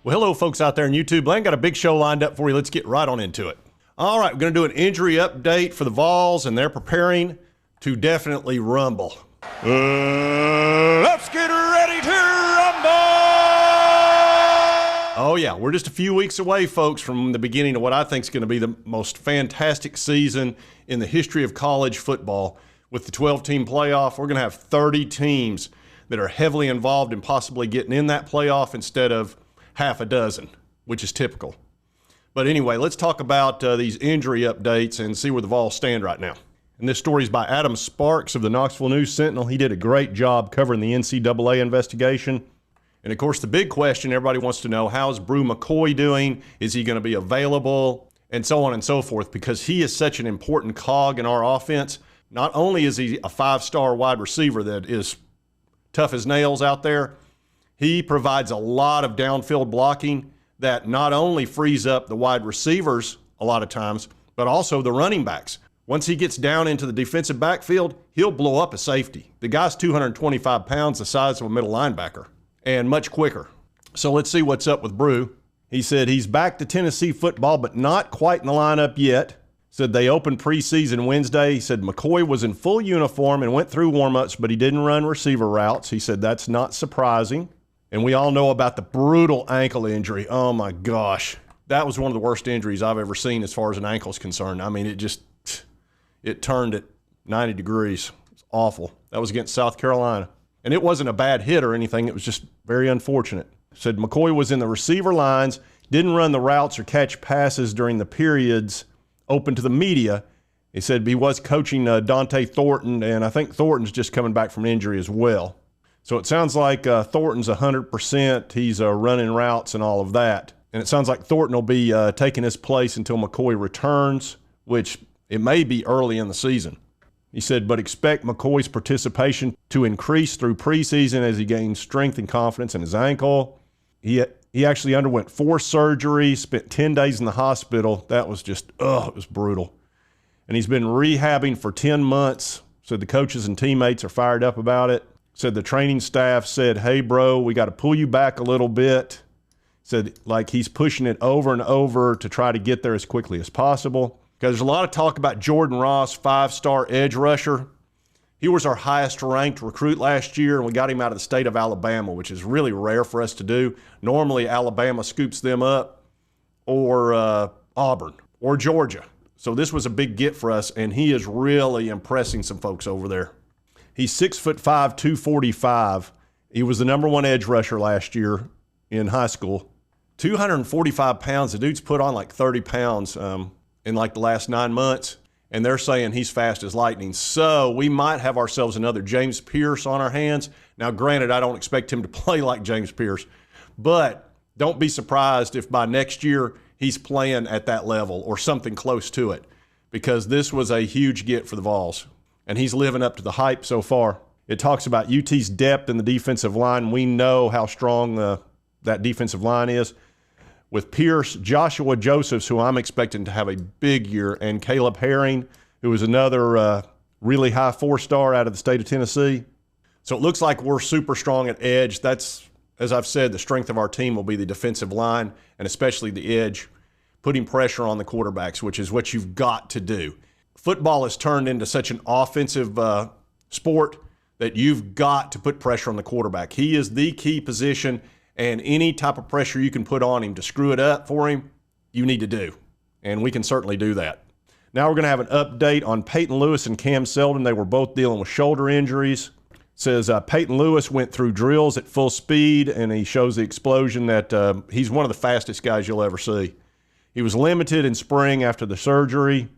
Well, hello, folks out there on YouTube land. Got a big show lined up for you. Let's get right on into it. All right, we're going to do an injury update for the Vols, and they're preparing to definitely rumble. Let's get ready to rumble! Oh, yeah, we're just a few weeks away, folks, from the beginning of what I think is going to be the most fantastic season in the history of college football. With the 12-team playoff, we're going to have 30 teams that are heavily involved in possibly getting in that playoff instead of half a dozen, which is typical. But anyway, let's talk about these injury updates and see where the Vols stand right now. And this story is by Adam Sparks of the Knoxville News-Sentinel. He did a great job covering the NCAA investigation. And of course, the big question everybody wants to know, how's Bru McCoy doing? Is he going to be available? And so on and so forth, because he is such an important cog in our offense. Not only is he a five-star wide receiver that is tough as nails out there, he provides a lot of downfield blocking that not only frees up the wide receivers a lot of times, but also the running backs. Once he gets down into the defensive backfield, he'll blow up a safety. The guy's 225 pounds, the size of a middle linebacker, and much quicker. So let's see what's up with Bru. He said he's back to Tennessee football, but not quite in the lineup yet. Said they opened preseason Wednesday. He said McCoy was in full uniform and went through warmups, but he didn't run receiver routes. He said that's not surprising. And we all know about the brutal ankle injury. Oh, my gosh. That was one of the worst injuries I've ever seen as far as an ankle is concerned. I mean, it turned at 90 degrees. It's awful. That was against South Carolina. And it wasn't a bad hit or anything. It was just very unfortunate. Said McCoy was in the receiver lines, didn't run the routes or catch passes during the periods open to the media. He said he was coaching Dante Thornton, and I think Thornton's just coming back from injury as well. So it sounds like Thornton's 100%. He's running routes and all of that. And it sounds like Thornton will be taking his place until McCoy returns, which it may be early in the season. He said, but expect McCoy's participation to increase through preseason as he gains strength and confidence in his ankle. He actually underwent 4 surgeries, spent 10 days in the hospital. That was just, it was brutal. And he's been rehabbing for 10 months. So the coaches and teammates are fired up about it. Said the training staff said, hey, bro, we got to pull you back a little bit. Said like he's pushing it over and over to try to get there as quickly as possible. Because there's a lot of talk about Jordan Ross, 5-star edge rusher. He was our highest ranked recruit last year, and we got him out of the state of Alabama, which is really rare for us to do. Normally, Alabama scoops them up, or Auburn, or Georgia. So this was a big get for us, and he is really impressing some folks over there. He's 6'5", 245. He was the #1 edge rusher last year in high school. 245 pounds. The dude's put on like 30 pounds in like the last 9 months, and they're saying he's fast as lightning. So we might have ourselves another James Pierce on our hands. Now, granted, I don't expect him to play like James Pierce, but don't be surprised if by next year he's playing at that level or something close to it, because this was a huge get for the Vols. And he's living up to the hype so far. It talks about UT's depth in the defensive line. We know how strong that defensive line is. With Pierce, Joshua Josephs, who I'm expecting to have a big year, and Caleb Herring, who is another really high 4-star out of the state of Tennessee. So it looks like we're super strong at edge. That's, as I've said, the strength of our team will be the defensive line, and especially the edge, putting pressure on the quarterbacks, which is what you've got to do. Football has turned into such an offensive sport that you've got to put pressure on the quarterback. He is the key position, and any type of pressure you can put on him to screw it up for him, you need to do. And we can certainly do that. Now we're going to have an update on Peyton Lewis and Cam Seldon. They were both dealing with shoulder injuries. It says Peyton Lewis went through drills at full speed, and he shows the explosion that he's one of the fastest guys you'll ever see. He was limited in spring after the surgery.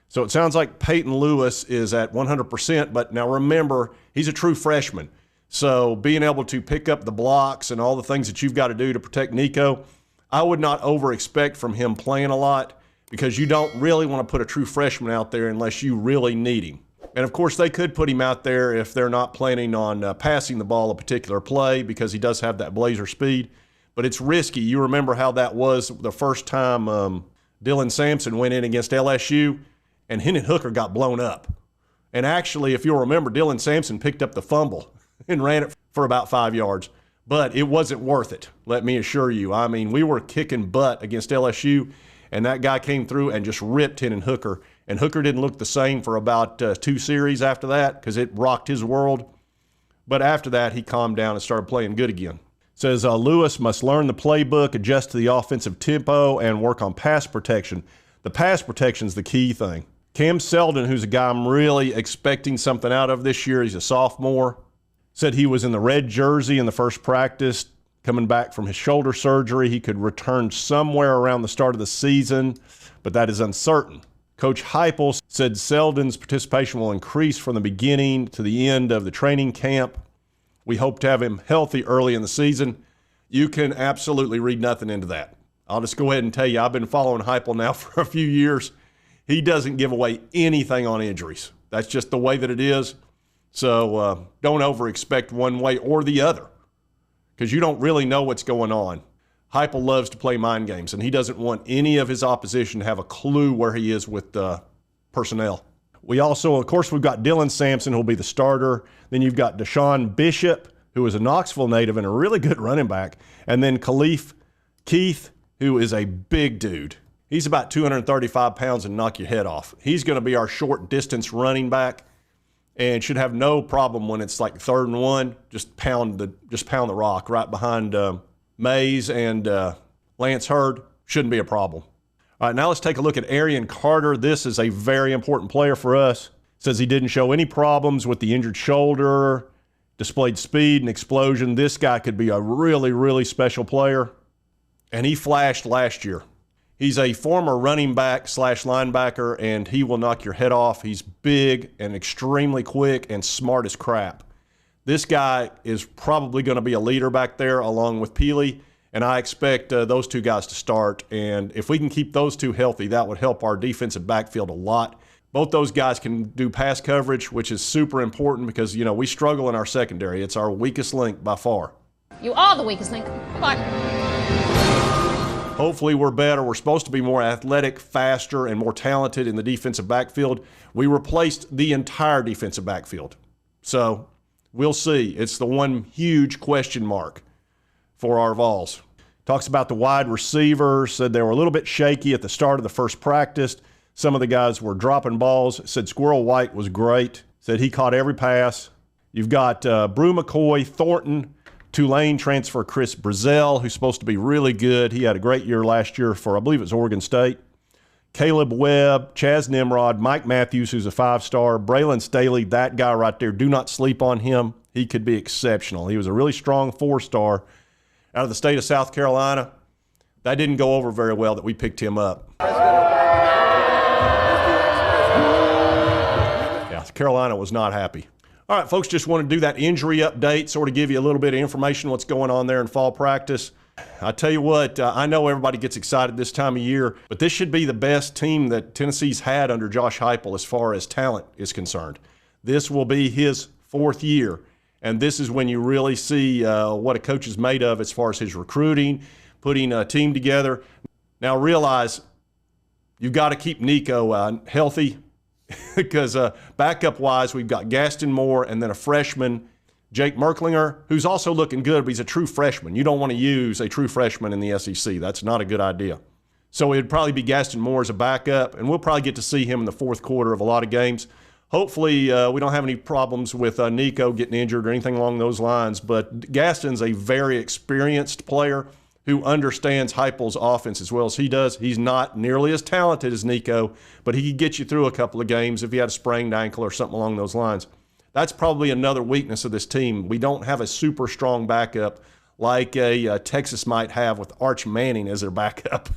So it sounds like Peyton Lewis is at 100%, but now remember, he's a true freshman. So being able to pick up the blocks and all the things that you've got to do to protect Nico, I would not over-expect from him playing a lot, because you don't really want to put a true freshman out there unless you really need him. And, of course, they could put him out there if they're not planning on passing the ball a particular play, because he does have that blazer speed. But it's risky. You remember how that was the first time Dylan Sampson went in against LSU, and Hendon Hooker got blown up. And actually, if you'll remember, Dylan Sampson picked up the fumble and ran it for about 5 yards. But it wasn't worth it, let me assure you. I mean, we were kicking butt against LSU, and that guy came through and just ripped Hendon Hooker. And Hooker didn't look the same for about 2 series after that because it rocked his world. But after that, he calmed down and started playing good again. Says Lewis must learn the playbook, adjust to the offensive tempo, and work on pass protection. The pass protection is the key thing. Cam Seldon, who's a guy I'm really expecting something out of this year, he's a sophomore, said he was in the red jersey in the first practice, coming back from his shoulder surgery. He could return somewhere around the start of the season, but that is uncertain. Coach Heupel said Seldon's participation will increase from the beginning to the end of the training camp. We hope to have him healthy early in the season. You can absolutely read nothing into that. I'll just go ahead and tell you, I've been following Heupel now for a few years. He doesn't give away anything on injuries. That's just the way that it is. So don't over-expect one way or the other because you don't really know what's going on. Heupel loves to play mind games, and he doesn't want any of his opposition to have a clue where he is with personnel. We also, of course, we've got Dylan Sampson, who'll be the starter. Then you've got Deshaun Bishop, who is a Knoxville native and a really good running back. And then Khalif Keith, who is a big dude. He's about 235 pounds and knock your head off. He's going to be our short distance running back and should have no problem when it's like 3rd and 1. Just pound the rock right behind Mays and Lance Hurd. Shouldn't be a problem. All right, now let's take a look at Arian Carter. This is a very important player for us. Says he didn't show any problems with the injured shoulder, displayed speed and explosion. This guy could be a really, really special player. And he flashed last year. He's a former running back / linebacker, and he will knock your head off. He's big and extremely quick and smart as crap. This guy is probably going to be a leader back there along with Peely, and I expect those 2 guys to start. And if we can keep those 2 healthy, that would help our defensive backfield a lot. Both those guys can do pass coverage, which is super important because, you know, we struggle in our secondary. It's our weakest link by far. You are the weakest link. Goodbye. Hopefully we're better. We're supposed to be more athletic, faster, and more talented in the defensive backfield. We replaced the entire defensive backfield. So we'll see. It's the one huge question mark for our Vols. Talks about the wide receivers. Said they were a little bit shaky at the start of the first practice. Some of the guys were dropping balls. Said Squirrel White was great. Said he caught every pass. You've got Bru McCoy, Thornton, Tulane transfer Chris Brazel, who's supposed to be really good. He had a great year last year for, I believe it was Oregon State. Caleb Webb, Chaz Nimrod, Mike Matthews, who's a 5-star, Braylon Staley, that guy right there. Do not sleep on him. He could be exceptional. He was a really strong 4-star out of the state of South Carolina. That didn't go over very well that we picked him up. Yeah, Carolina was not happy. All right, folks, just want to do that injury update, sort of give you a little bit of information what's going on there in fall practice. I tell you what, I know everybody gets excited this time of year, but this should be the best team that Tennessee's had under Josh Heupel as far as talent is concerned. This will be his 4th year, and this is when you really see what a coach is made of as far as his recruiting, putting a team together. Now realize you've got to keep Nico healthy because backup-wise, we've got Gaston Moore and then a freshman, Jake Merklinger, who's also looking good, but he's a true freshman. You don't want to use a true freshman in the SEC. That's not a good idea. So it would probably be Gaston Moore as a backup, and we'll probably get to see him in the 4th quarter of a lot of games. Hopefully we don't have any problems with Nico getting injured or anything along those lines, but Gaston's a very experienced player who understands Heupel's offense as well as he does. He's not nearly as talented as Nico, but he could get you through a couple of games if he had a sprained ankle or something along those lines. That's probably another weakness of this team. We don't have a super strong backup like a Texas might have with Arch Manning as their backup.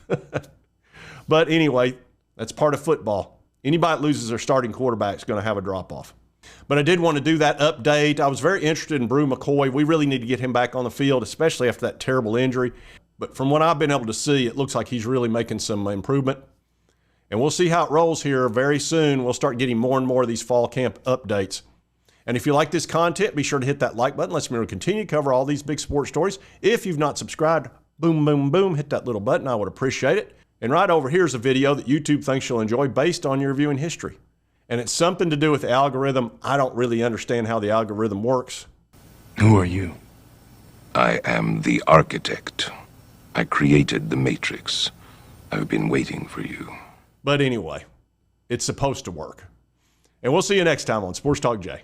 But anyway, that's part of football. Anybody that loses their starting quarterback is going to have a drop-off. But I did want to do that update. I was very interested in Bru McCoy. We really need to get him back on the field, especially after that terrible injury. But from what I've been able to see, it looks like he's really making some improvement. And we'll see how it rolls here very soon. We'll start getting more and more of these fall camp updates. And if you like this content, be sure to hit that like button. Let's continue to cover all these big sports stories. If you've not subscribed, boom, boom, boom, hit that little button. I would appreciate it. And right over here is a video that YouTube thinks you'll enjoy based on your viewing history. And it's something to do with the algorithm. I don't really understand how the algorithm works. Who are you? I am the architect. I created the Matrix. I've been waiting for you. But anyway, it's supposed to work. And we'll see you next time on Sports Talk Jay.